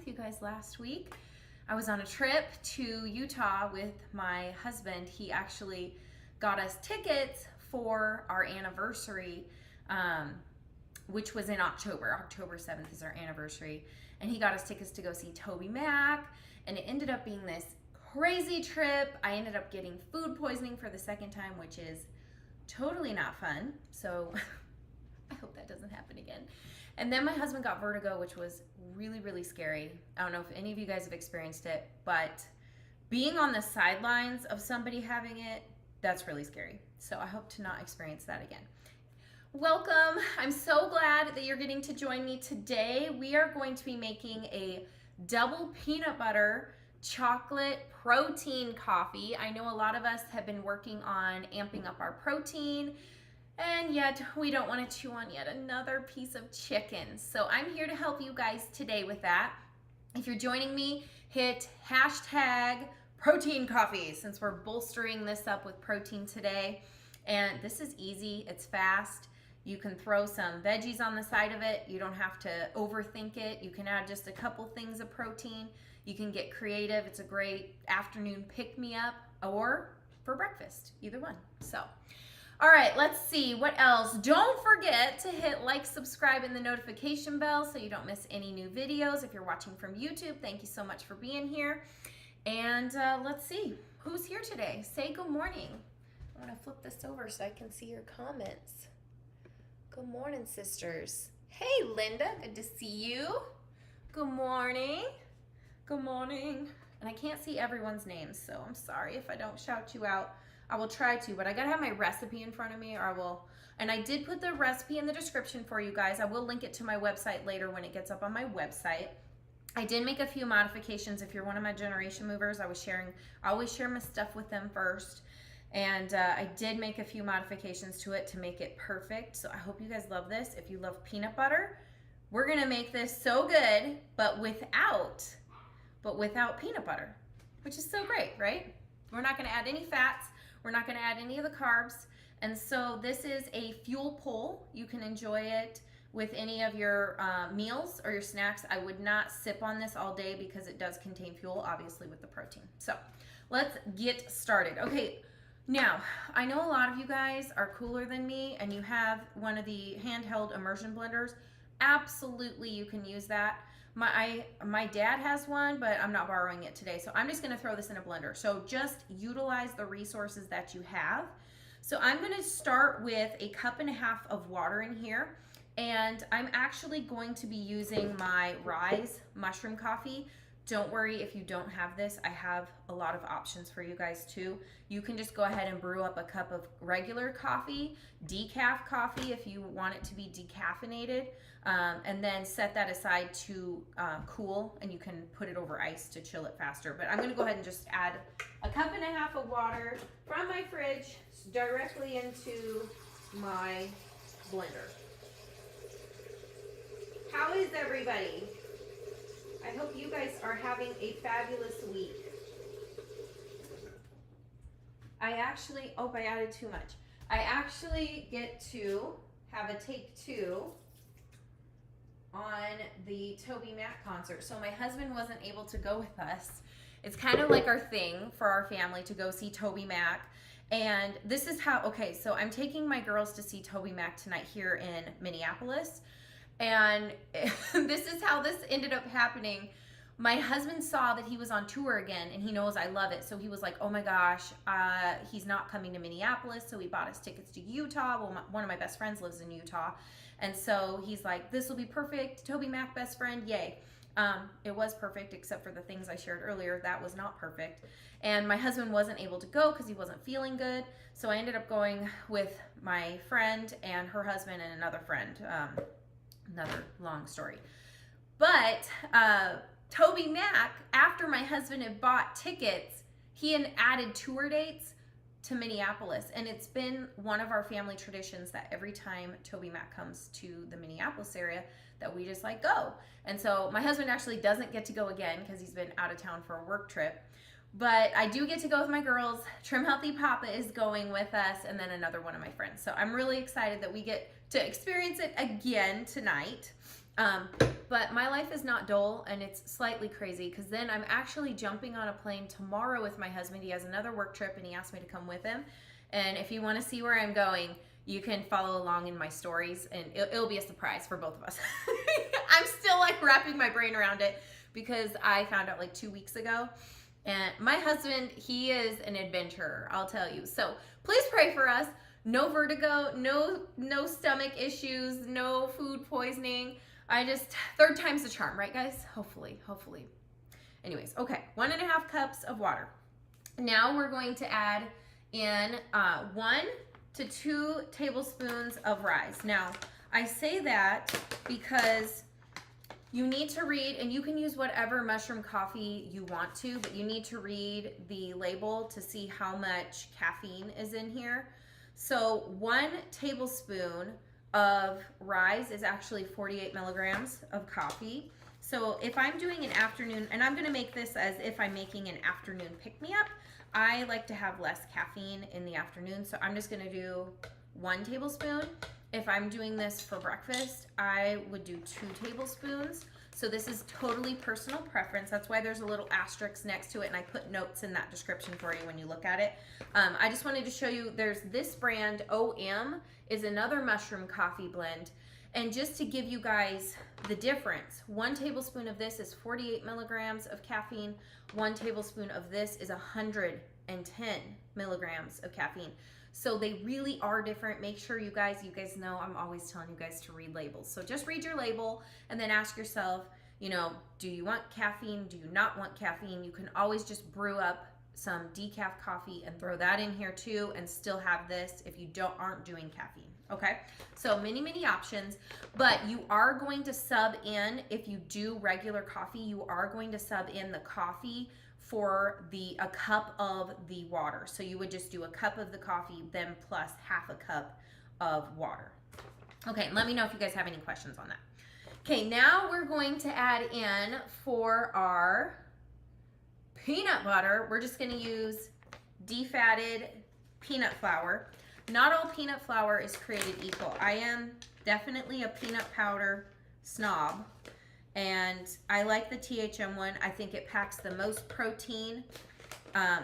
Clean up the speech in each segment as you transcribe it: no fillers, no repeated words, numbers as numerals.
with you guys last week. I was on a trip to Utah with my husband. He actually got us tickets for our anniversary, which was in October. October 7th is our anniversary. And he got us tickets to go see Toby Mac. And it ended up being this crazy trip. I ended up getting food poisoning for the second time, which is totally not fun. So I hope that doesn't happen again. And then my husband got vertigo, which was really, really scary. I don't know if any of you guys have experienced it, but being on the sidelines of somebody having it, that's really scary. So I hope to not experience that again. Welcome. I'm so glad that you're getting to join me today. We are going to be making a double peanut butter chocolate protein coffee. I know a lot of us have been working on amping up our protein, and yet we don't want to chew on yet another piece of chicken. So I'm here to help you guys today with that. If you're joining me, hit hashtag protein coffee since we're bolstering this up with protein today. And this is easy, it's fast. You can throw some veggies on the side of it. You don't have to overthink it. You can add just a couple things of protein. You can get creative. It's a great afternoon pick-me-up or for breakfast, either one. So, all right, let's see what else. Don't forget to hit like, subscribe, and the notification bell so you don't miss any new videos. If you're watching from YouTube, thank you so much for being here. And let's see, who's here today? Say good morning. I want to flip this over so I can see your comments. Good morning, sisters. Hey, Linda, good to see you. Good morning. Good morning. And I can't see everyone's names, so I'm sorry if I don't shout you out. I will try to, but I gotta have my recipe in front of me or I will, and I did put the recipe in the description for you guys. I will link it to my website later when it gets up on my website. I did make a few modifications. If you're one of my generation movers, I always share my stuff with them first. And I did make a few modifications to it to make it perfect. So I hope you guys love this. If you love peanut butter, we're gonna make this so good, but without peanut butter, which is so great, right? We're not gonna add any fats. We're not gonna add any of the carbs. And so this is a fuel pull. You can enjoy it with any of your meals or your snacks. I would not sip on this all day because it does contain fuel, obviously with the protein. So let's get started. Okay, now I know a lot of you guys are cooler than me and you have one of the handheld immersion blenders. Absolutely, you can use that. My dad has one, but I'm not borrowing it today. So I'm just gonna throw this in a blender. So just utilize the resources that you have. So I'm gonna start with a 1.5 cups of water in here. And I'm actually going to be using my Rise mushroom coffee. Don't worry if you don't have this. I have a lot of options for you guys too. You can just go ahead and brew up a cup of regular coffee, decaf coffee if you want it to be decaffeinated, and then set that aside to cool, and you can put it over ice to chill it faster. But I'm gonna go ahead and just add a 1.5 cups of water from my fridge directly into my blender. How is everybody? I hope you guys are having a fabulous week. I added too much. I actually get to have a take 2 on the Toby Mac concert. So my husband wasn't able to go with us. It's kind of like our thing for our family to go see Toby Mac. And this is how, okay, so I'm taking my girls to see Toby Mac tonight here in Minneapolis. And this is how this ended up happening. My husband saw that he was on tour again, and he knows I love it. So he was like, oh my gosh, he's not coming to Minneapolis. So he bought us tickets to Utah. Well, one of my best friends lives in Utah. And so he's like, this will be perfect. Toby Mac, best friend, yay. It was perfect, except for the things I shared earlier. That was not perfect. And my husband wasn't able to go because he wasn't feeling good. So I ended up going with my friend and her husband and another friend. Another long story. But Toby Mac, after my husband had bought tickets, he had added tour dates to Minneapolis. And it's been one of our family traditions that every time Toby Mac comes to the Minneapolis area that we just like go. And so my husband actually doesn't get to go again because he's been out of town for a work trip. But I do get to go with my girls. Trim Healthy Papa is going with us, and then another one of my friends. So I'm really excited that we get to experience it again tonight. But my life is not dull, and it's slightly crazy because then I'm actually jumping on a plane tomorrow with my husband. He has another work trip and he asked me to come with him. And if you want to see where I'm going, you can follow along in my stories, and it'll be a surprise for both of us. I'm still like wrapping my brain around it because I found out like 2 weeks ago. And my husband, he is an adventurer, I'll tell you. So please pray for us. No vertigo, no stomach issues, no food poisoning. Third time's the charm, right guys? Hopefully. Anyways, okay, 1.5 cups of water. Now we're going to add in 1 to 2 tablespoons of rye. Now, I say that because you need to read, and you can use whatever mushroom coffee you want to, but you need to read the label to see how much caffeine is in here. So 1 tablespoon of rye is actually 48 milligrams of coffee. So if I'm doing an afternoon, and I'm going to make this as if I'm making an afternoon pick-me-up, I like to have less caffeine in the afternoon, so I'm just going to do 1 tablespoon. If I'm doing this for breakfast, I would do 2 tablespoons. So this is totally personal preference. That's why there's a little asterisk next to it, and I put notes in that description for you when you look at it. I just wanted to show you, there's this brand, OM, is another mushroom coffee blend. And just to give you guys the difference, 1 tablespoon of this is 48 milligrams of caffeine. 1 tablespoon of this is 110 milligrams of caffeine. So they really are different. Make sure you guys know I'm always telling you guys to read labels. So just read your label and then ask yourself, you know, do you want caffeine? Do you not want caffeine? You can always just brew up some decaf coffee and throw that in here too and still have this if you aren't doing caffeine. Okay, so many options, but you are going to sub in, if you do regular coffee, you are going to sub in the coffee for a cup of the water. So you would just do a cup of the coffee, then plus half a cup of water. Okay, let me know if you guys have any questions on that. Okay, now we're going to add in for our peanut butter. We're just gonna use defatted peanut flour. Not all peanut flour is created equal. I am definitely a peanut powder snob, and I like the THM one. I think it packs the most protein.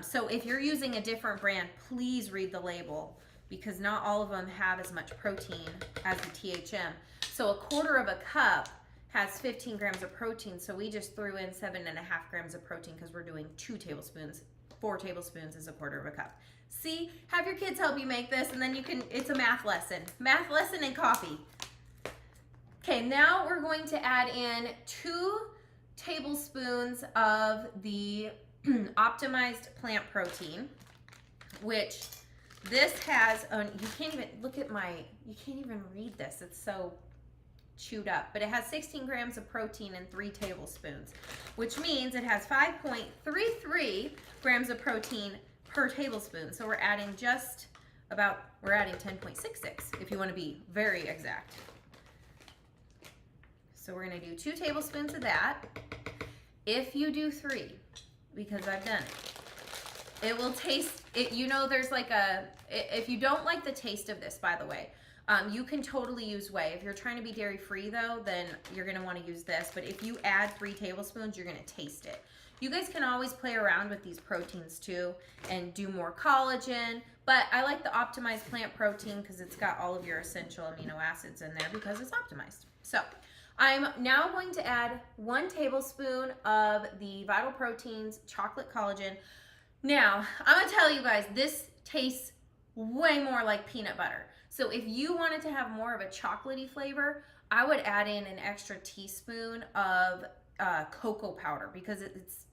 So if you're using a different brand, please read the label because not all of them have as much protein as the THM. So 1/4 cup has 15 grams of protein, so we just threw in 7.5 grams of protein because we're doing 2 tablespoons. 4 tablespoons is 1/4 cup. See, have your kids help you make this, and then you can, it's a math lesson. Math lesson and coffee. Okay, now we're going to add in 2 tablespoons of the optimized plant protein, which this has, you can't even look at you can't even read this. It's so chewed up, but it has 16 grams of protein and 3 tablespoons, which means it has 5.33 grams of protein per tablespoon. So we're adding 10.66 if you want to be very exact. So we're going to do 2 tablespoons of that. If you do 3, because I've done it, it will taste it. You know, there's like if you don't like the taste of this, by the way, you can totally use whey. If you're trying to be dairy free though, then you're going to want to use this. But if you add 3 tablespoons, you're going to taste it. You guys can always play around with these proteins too and do more collagen. But I like the optimized plant protein because it's got all of your essential amino acids in there because it's optimized. So I'm now going to add 1 tablespoon of the Vital Proteins chocolate collagen. Now, I'm going to tell you guys, this tastes way more like peanut butter. So if you wanted to have more of a chocolatey flavor, I would add in an extra teaspoon of cocoa powder because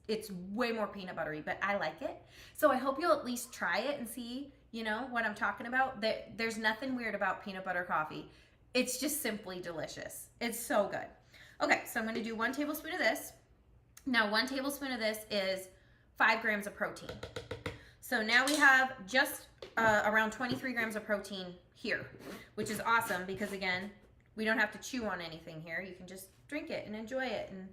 it's way more peanut buttery, but I like it. So I hope you'll at least try it and see, you know, what I'm talking about. There's nothing weird about peanut butter coffee. It's just simply delicious. It's so good. Okay, so I'm going to do 1 tablespoon of this. Now 1 tablespoon of this is 5 grams of protein. So now we have just around 23 grams of protein here, which is awesome because again, we don't have to chew on anything here. You can just drink it and enjoy it and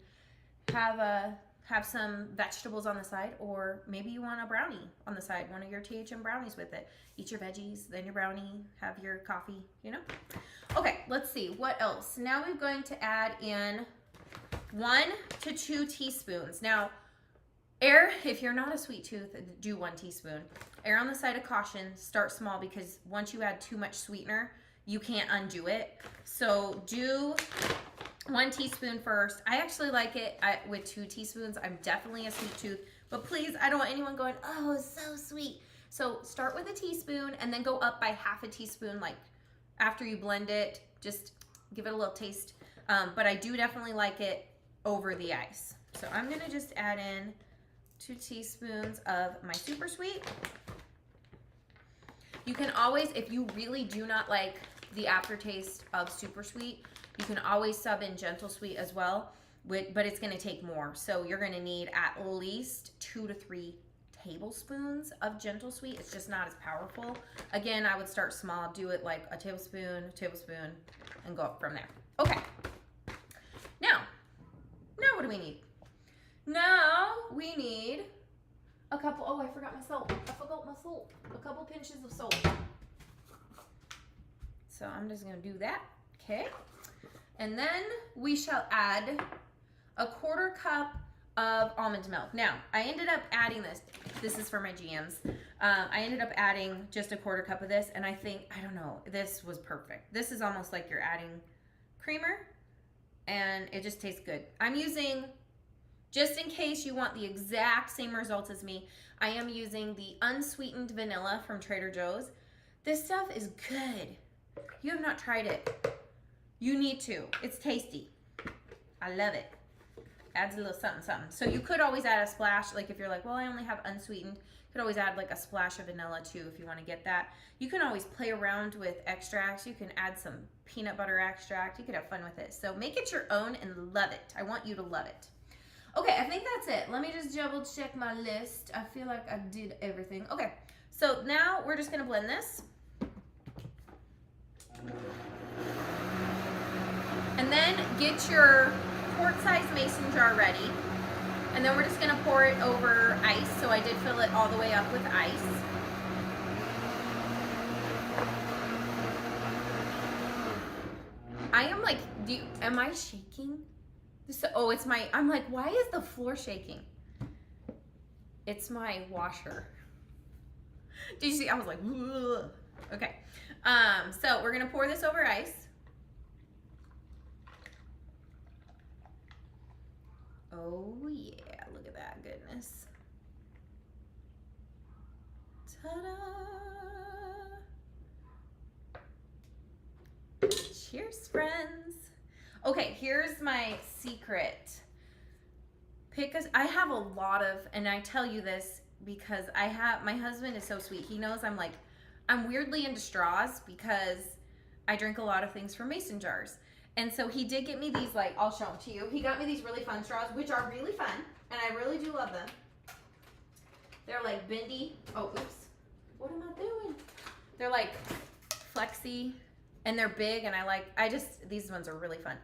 have some vegetables on the side, or maybe you want a brownie on the side, one of your THM brownies with it. Eat your veggies, then your brownie, have your coffee, you know? Okay, let's see, what else? Now we're going to add in 1 to 2 teaspoons. Now, if you're not a sweet tooth, do 1 teaspoon. Err on the side of caution, start small, because once you add too much sweetener, you can't undo it. So do 1 teaspoon first. I actually like it with 2 teaspoons. I'm definitely a sweet tooth, but please, I don't want anyone going, oh, it's so sweet. So start with a teaspoon and then go up by half a teaspoon, like after you blend it, just give it a little taste. But I do definitely like it over the ice. So I'm gonna just add in 2 teaspoons of my super sweet. You can always, if you really do not like the aftertaste of super sweet, you can always sub in gentle sweet as well, but it's gonna take more. So you're gonna need at least 2 to 3 tablespoons of gentle sweet. It's just not as powerful. Again, I would start small, do it like a tablespoon, and go up from there. Okay. Now what do we need? Now we need a couple, oh, I forgot my salt. A couple pinches of salt. So I'm just gonna do that, okay? And then we shall add a 1/4 cup of almond milk. Now, I ended up adding this. This is for my GMs. I ended up adding just a 1/4 cup of this, and I think, I don't know, this was perfect. This is almost like you're adding creamer, and it just tastes good. I'm using, just in case you want the exact same results as me, I am using the unsweetened vanilla from Trader Joe's. This stuff is good. You have not tried it. You need to. It's tasty. I love it. Adds a little something, something. So you could always add a splash, like if you're like, well, I only have unsweetened, you could always add like a splash of vanilla too if you want to get that. You can always play around with extracts. You can add some peanut butter extract. You could have fun with it. So make it your own and love it. I want you to love it. Okay, I think that's it. Let me just double check my list. I feel like I did everything. Okay, so now we're just gonna blend this. And then get your quart-sized mason jar ready. And then we're just gonna pour it over ice. So I did fill it all the way up with ice. I am like, am I shaking? Oh, it's my, I'm like, why is the floor shaking? It's my washer. Did you see? I was like, ugh. Okay. So we're gonna pour this over ice. Oh yeah, look at that goodness. Ta-da! Cheers, friends. Okay, here's my secret. I have a lot of, and I tell you this because my husband is so sweet. He knows I'm weirdly into straws because I drink a lot of things from mason jars. And so he did get me these, like, I'll show them to you. He got me these really fun straws, which are really fun, and I really do love them. They're like bendy. Oh, oops. What am I doing? They're like flexy, and they're big, and these ones are really fun.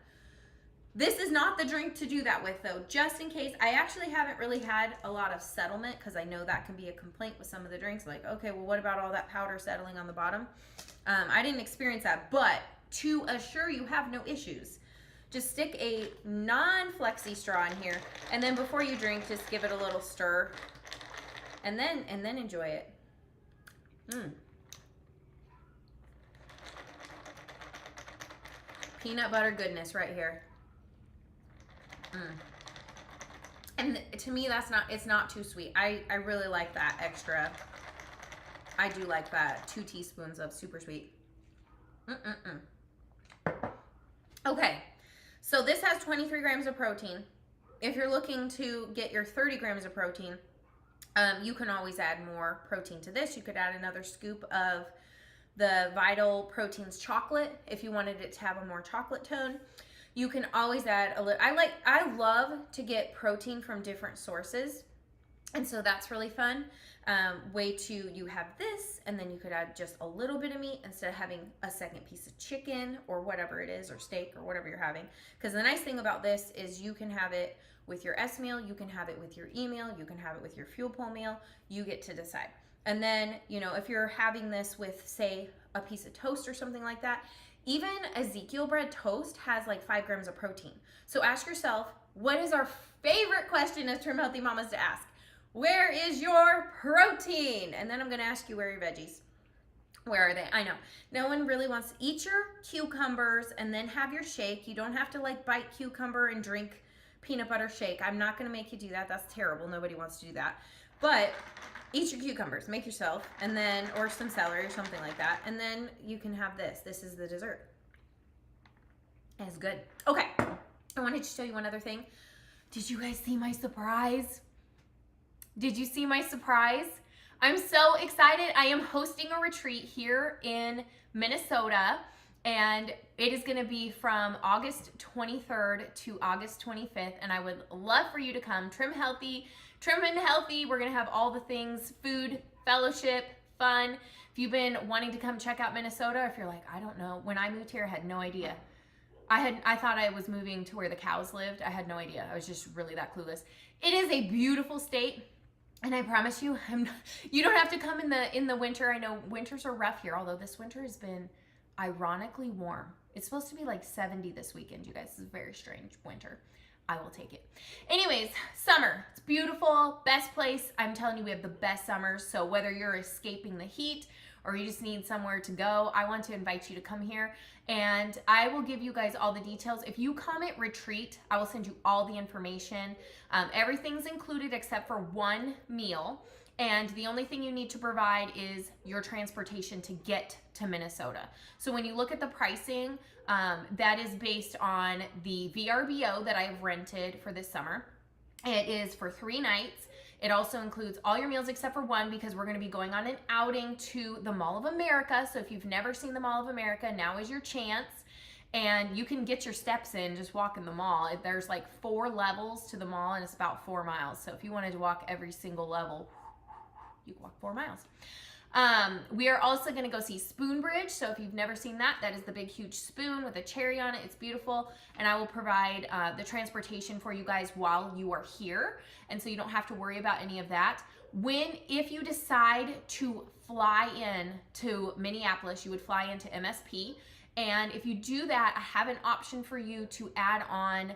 This is not the drink to do that with, though, just in case. I actually haven't really had a lot of settlement because I know that can be a complaint with some of the drinks. Like, okay, well, what about all that powder settling on the bottom? I didn't experience that, but to assure you have no issues, just stick a non-flexi straw in here, and then before you drink, just give it a little stir, and then enjoy it. Peanut butter goodness right here. And to me, it's not too sweet. I really like that extra. I do like that 2 teaspoons of super sweet. Okay, so this has 23 grams of protein. If you're looking to get your 30 grams of protein, you can always add more protein to this. You could add another scoop of the Vital Proteins chocolate if you wanted it to have a more chocolate tone. You can always add a little, I love to get protein from different sources. And so that's really fun. You have this, and then you could add just a little bit of meat instead of having a second piece of chicken or whatever it is, or steak or whatever you're having. Because the nice thing about this is you can have it with your S meal, you can have it with your E meal, you can have it with your fuel pull meal. You get to decide. And then, you know, if you're having this with, say, a piece of toast or something like that, even Ezekiel bread toast has like 5 grams of protein. So ask yourself, what is our favorite question as Trim Healthy Mamas to ask? Where is your protein? And then I'm gonna ask you, where are your veggies? Where are they? I know. No one really wants to eat your cucumbers and then have your shake. You don't have to like bite cucumber and drink peanut butter shake. I'm not gonna make you do that. That's terrible. Nobody wants to do that. But eat your cucumbers, make yourself, and then, or some celery or something like that. And then you can have this. This is the dessert. It's good. Okay, I wanted to show you one other thing. Did you guys see my surprise? Did you see my surprise? I'm so excited. I am hosting a retreat here in Minnesota, and it is gonna be from August 23rd to August 25th, and I would love for you to come. Trim and healthy. We're gonna have all the things: food, fellowship, fun. If you've been wanting to come check out Minnesota, if you're like, I don't know, when I moved here, I had no idea. I thought I was moving to where the cows lived. I had no idea. I was just really that clueless. It is a beautiful state. And I promise you, you don't have to come in the winter. I know winters are rough here, although this winter has been ironically warm. It's supposed to be like 70 this weekend, you guys. This is a very strange winter. I will take it. Anyways, summer. It's beautiful. Best place. I'm telling you, we have the best summers. So whether you're escaping the heat or you just need somewhere to go, I want to invite you to come here. And I will give you guys all the details. If you comment retreat, I will send you all the information. Everything's included except for one meal. And the only thing you need to provide is your transportation to get to Minnesota. So when you look at the pricing, that is based on the VRBO that I've rented for this summer. It is for 3 nights. It also includes all your meals except for one, because we're going to be going on an outing to the Mall of America. So if you've never seen the Mall of America, now is your chance. And you can get your steps in just walking the mall. There's like 4 levels to the mall, and it's about 4 miles. So if you wanted to walk every single level, you can walk 4 miles. We are also going to go see Spoon Bridge. So if you've never seen that, that is the big huge spoon with a cherry on it. It's beautiful, and I will provide the transportation for you guys while you are here, and so you don't have to worry about any of that. If you decide to fly in to Minneapolis, you would fly into MSP, and if you do that, I have an option for you to add on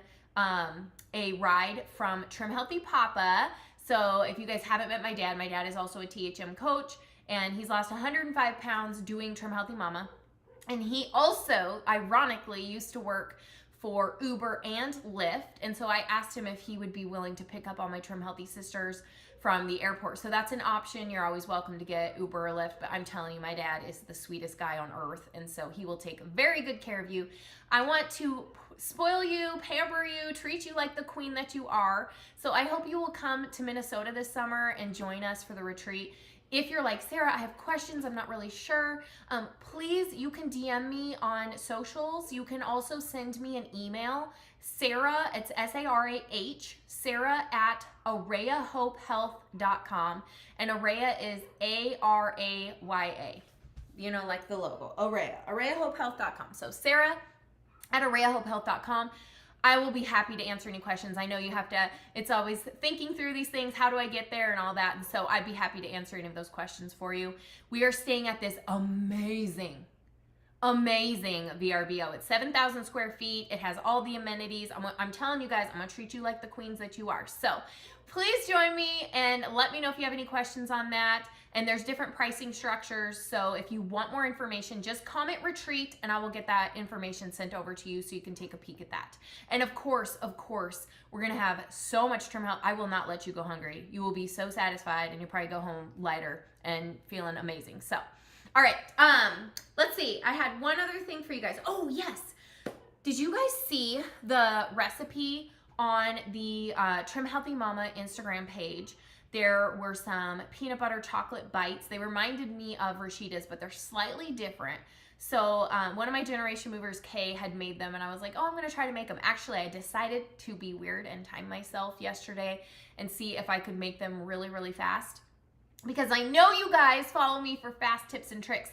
a ride from Trim Healthy Papa. So if you guys haven't met my dad is also a THM coach, and he's lost 105 pounds doing Trim Healthy Mama. And he also, ironically, used to work for Uber and Lyft. And so I asked him if he would be willing to pick up all my Trim Healthy sisters from the airport. So that's an option. You're always welcome to get Uber or Lyft, but I'm telling you, my dad is the sweetest guy on earth, and so he will take very good care of you. I want to spoil you, pamper you, treat you like the queen that you are. So I hope you will come to Minnesota this summer and join us for the retreat. If you're like, Sarah, I have questions, I'm not really sure, please, you can DM me on socials. You can also send me an email, Sarah, it's S-A-R-A-H, Sarah at arayahopehealth.com, and Araya is A-R-A-Y-A, you know, like the logo, Araya, arayahopehealth.com. So Sarah at arayahopehealth.com. I will be happy to answer any questions. I know you have to, it's always thinking through these things. How do I get there and all that? And so I'd be happy to answer any of those questions for you. We are staying at this amazing VRBO. It's 7,000 square feet. It has all the amenities. I'm telling you guys, I'm gonna treat you like the queens that you are. So please join me and let me know if you have any questions on that. And there's different pricing structures. So if you want more information, just comment retreat and I will get that information sent over to you so you can take a peek at that. And of course, we're gonna have so much Trim Health. I will not let you go hungry. You will be so satisfied and you'll probably go home lighter and feeling amazing. So, all right, let's see. I had one other thing for you guys. Oh yes, did you guys see the recipe on the Trim Healthy Mama Instagram page? There were some peanut butter chocolate bites. They reminded me of Rashida's, but they're slightly different. So one of my Generation Movers, Kay, had made them, and I was like, oh, I'm gonna try to make them. Actually, I decided to be weird and time myself yesterday and see if I could make them really, really fast. because I know you guys follow me for fast tips and tricks.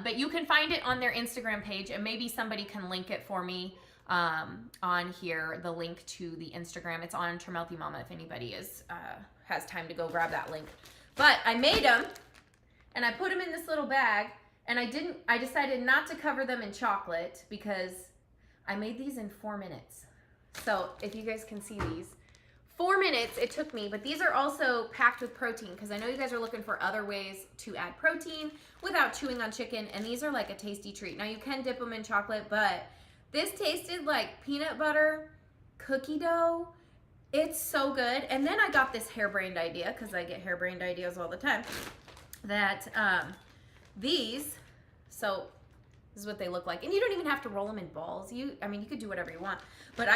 But you can find it on their Instagram page, and maybe somebody can link it for me on here, the link to the Instagram. It's on Trim Healthy Mama if anybody has time to go grab that link. But I made them, and I put them in this little bag, and I decided not to cover them in chocolate because I made these in 4 minutes. So if you guys can see these, 4 minutes it took me, but these are also packed with protein because I know you guys are looking for other ways to add protein without chewing on chicken, and these are like a tasty treat. Now you can dip them in chocolate, but this tasted like peanut butter cookie dough. It's so good. And then I got this harebrained idea, because I get harebrained ideas all the time, that these, so this is what they look like. And you don't even have to roll them in balls. I mean, you could do whatever you want. But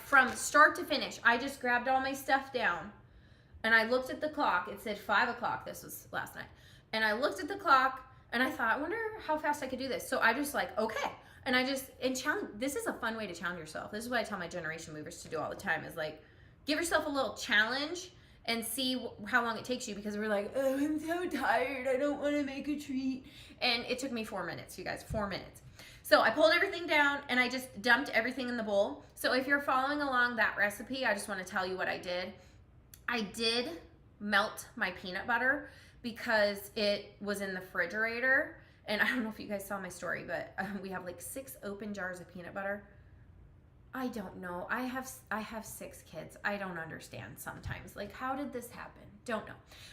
from start to finish, I just grabbed all my stuff down, and I looked at the clock. It said 5 o'clock. This was last night. And I looked at the clock, and I thought, I wonder how fast I could do this. So I just like, okay. And this is a fun way to challenge yourself. This is what I tell my generation movers to do all the time, is like, give yourself a little challenge and see how long it takes you, because we're like, oh, I'm so tired. I don't want to make a treat. And it took me 4 minutes, you guys, 4 minutes. So I pulled everything down, and I just dumped everything in the bowl. So if you're following along that recipe, I just want to tell you what I did. I did melt my peanut butter because it was in the refrigerator. And I don't know if you guys saw my story, but we have like 6 open jars of peanut butter. I don't know. I have 6 kids. I don't understand sometimes. Like, how did this happen? Don't know.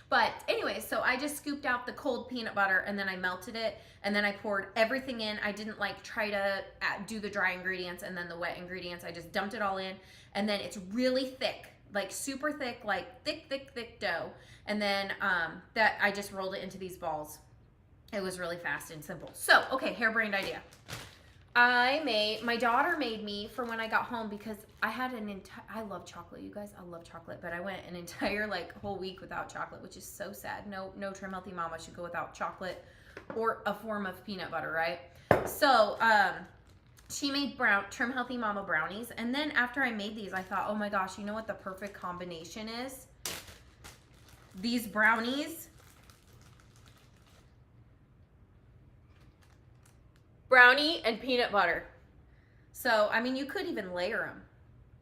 But anyway, so I just scooped out the cold peanut butter, and then I melted it, and then I poured everything in. I didn't like try to do the dry ingredients and then the wet ingredients. I just dumped it all in, and then it's really thick, like super thick, like thick dough. And then that I just rolled it into these balls. It was really fast and simple. So, okay, harebrained idea. My daughter made me for when I got home, because I had I love chocolate, you guys. I love chocolate, but I went an entire whole week without chocolate, which is so sad. No Trim Healthy Mama should go without chocolate or a form of peanut butter, right? So, she made Trim Healthy Mama brownies, and then after I made these, I thought, oh my gosh, you know what the perfect combination is? These brownies. Brownie and peanut butter. So, I mean, you could even layer them.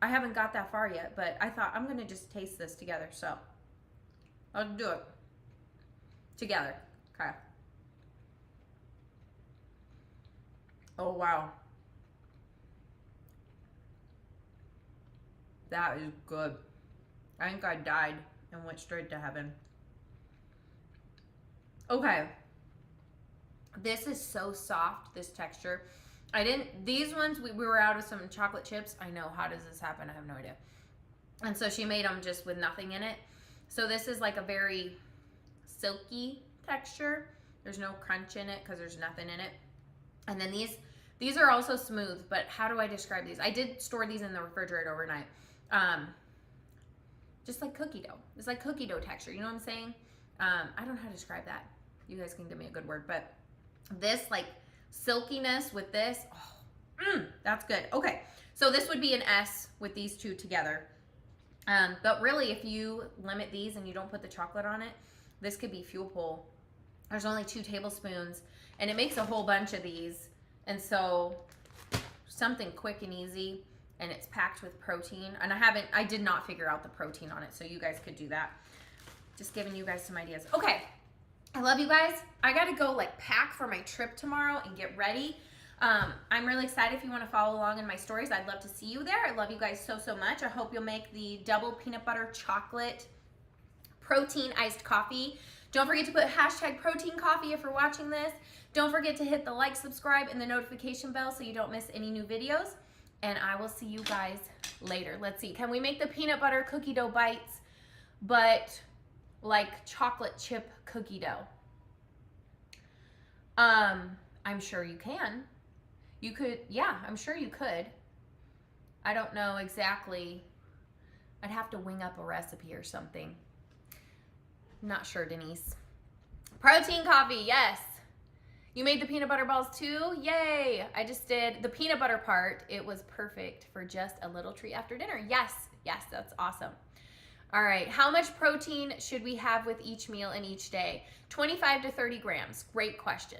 I haven't got that far yet, but I thought I'm going to just taste this together. So, I'll do it together. Okay. Oh, wow. That is good. I think I died and went straight to heaven. Okay. This is so soft, this texture. These ones, we were out of some chocolate chips. I know, how does this happen? I have no idea. And so she made them just with nothing in it. So this is like a very silky texture. There's no crunch in it because there's nothing in it. And then these are also smooth, but how do I describe these? I did store these in the refrigerator overnight. Just like cookie dough. It's like cookie dough texture, you know what I'm saying? I don't know how to describe that. You guys can give me a good word, but this like silkiness with this, that's good. Okay, so this would be an S with these two together. But really, if you limit these and you don't put the chocolate on it, this could be fuel pull. There's only 2 tablespoons, and it makes a whole bunch of these. And so something quick and easy, and it's packed with protein. And I did not figure out the protein on it, so you guys could do that. Just giving you guys some ideas. Okay, I love you guys. I gotta go pack for my trip tomorrow and get ready. I'm really excited. If you want to follow along in my stories, I'd love to see you there. I love you guys so, so much. I hope you'll make the double peanut butter chocolate protein iced coffee. Don't forget to put hashtag protein coffee if you're watching this. Don't forget to hit the like, subscribe, and the notification bell so you don't miss any new videos. And I will see you guys later. Let's see. Can we make the peanut butter cookie dough bites, but like chocolate chip cookie dough? I'm sure you can. You could, yeah, I'm sure you could. I don't know exactly. I'd have to wing up a recipe or something. Not sure, Denise. Protein coffee, yes. You made the peanut butter balls too? Yay! I just did the peanut butter part. It was perfect for just a little treat after dinner. Yes, yes, that's awesome. All right, how much protein should we have with each meal and each day? 25 to 30 grams. Great question.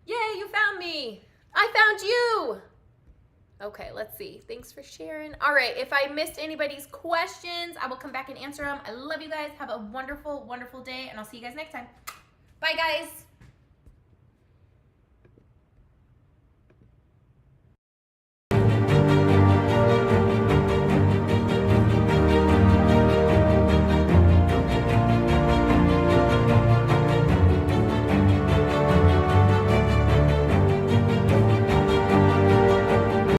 Yay, you found me. I found you. Okay, let's see. Thanks for sharing. All right, if I missed anybody's questions, I will come back and answer them. I love you guys. Have a wonderful, wonderful day, and I'll see you guys next time. Bye, guys.